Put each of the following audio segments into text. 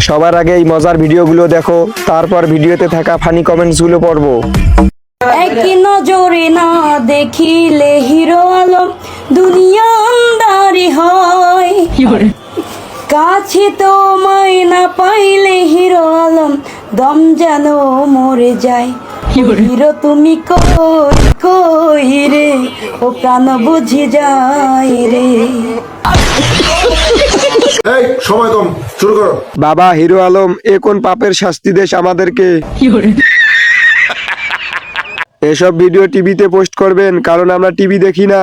সবার আগে এই মজার ভিডিওগুলো দেখো, তারপর ভিডিওতে থাকা ফানি কমেন্টসগুলো পড়বো। এক নজরে না দেখিলে হিরো আলম দুনিয়া আন্ধারি হয়, কাছে তোমায় না পাইলে হিরো আলম দম যেন মরে যায়। হিরো তুমি কই কই রে, ও প্রাণ বুঝি যায় রে। এই সময় কম, শুরু করো। বাবা হিরো আলম, এ কোন পাপের শাস্তি দেশ আমাদেরকে? এসব ভিডিও টিভিতে পোস্ট করবেন, কারণ আমরা টিভি দেখি না।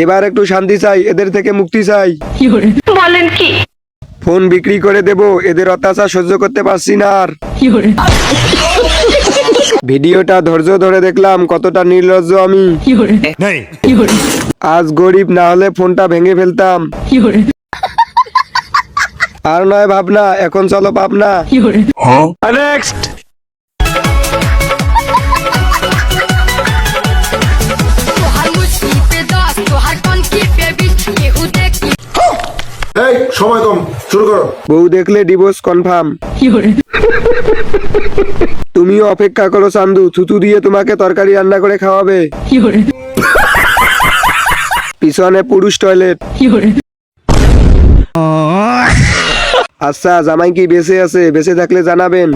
এবার একটু শান্তি চাই, এদের থেকে মুক্তি চাই। বলেন কি? ফোন বিক্রি করে দেব, এদের অত্যাচার সহ্য করতে পারছি না আর। ভিডিওটা ধৈর্য ধরে দেখলাম, কতটা নির্লজ্জ আমি। আজ গরিব না হলে ফোনটা ভেঙে ফেলতাম। আর নয় ভাবনা, এখন চলো পাবনা। নেক্সট। এই সময় কম, শুরু করো। বউ দেখলে ডিভোর্স কনফার্ম। তুমিও অপেক্ষা করো চান্দু, থুতু দিয়ে তোমাকে তরকারি রান্না করে খাওয়াবে। পিছনে পুরুষ টয়লেট। আচ্ছা, জামাই কি বেঁচে আছে? বেঁচে থাকলে জানাবেন।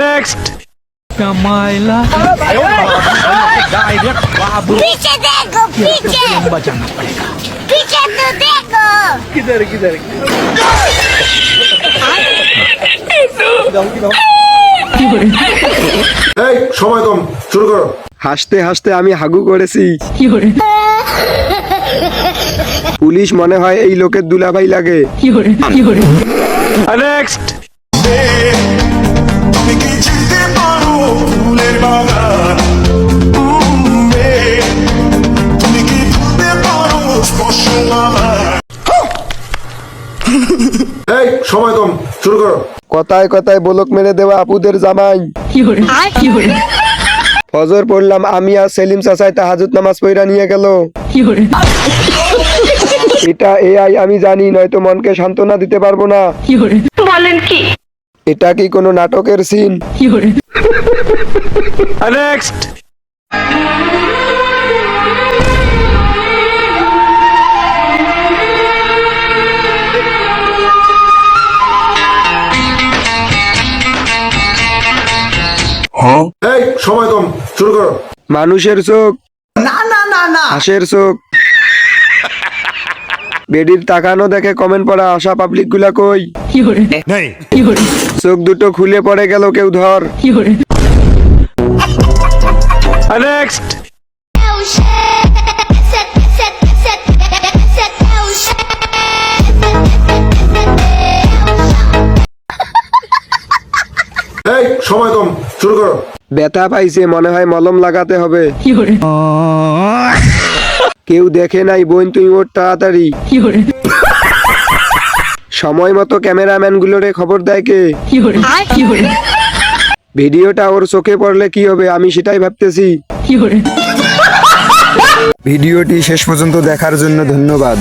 নেক্সট। पीछे देखो, पीछे बचाना पड़ेगा, पीछे तो देखो। किधर किधर? এই সময় কম, শুরু করো। হাসতে হাসতে আমি হাগু করেছি। পুলিশ মনে হয় এই লোকের দুলাভাই লাগে। নেক্সট। তুমি কি চিনতে পারো ফুলের বাগান? তুমি কি ভুলতে পারো স্পর্শ আমার? এই সময় কম, শুরু করো। কথায় কথায় বলক মেরে দেওয়া আপুদের জামাই। ফজর পড়লাম আমি আর সেলিম চাচাই তাহাজ্জুদ নামাজ পড়া নিয়ে গেল। এটা এআই আমি জানি, নয়তো মনকে সান্ত্বনা দিতে পারবো না। বলেন কি? এটা কি কোনো নাটকের সিন? নেক্সট। এই সময় কম, শুরু করো। মানুষের চোখ হাঁসের চোখ। বেডির তাকানো দেখে কমেন্ট পড়া আশা পাবলিক গুলা কই? চোখ দুটো খুলে পড়ে গেল, কেউ ধর। নেক্সট। এই সময় কম, শুরু করো। ব্যথা পাইছে, মনে হয় মলম লাগাতে হবে। কেউ দেখে নাই বোন, তুই ওর তাড়াতাড়ি। সময় মতো ক্যামেরাম্যান গুলোরে খবর দেয় কে? ভিডিওটা ওর চোখে পড়লে কি হবে, আমি সেটাই ভাবতেছি। ভিডিওটি শেষ পর্যন্ত দেখার জন্য ধন্যবাদ।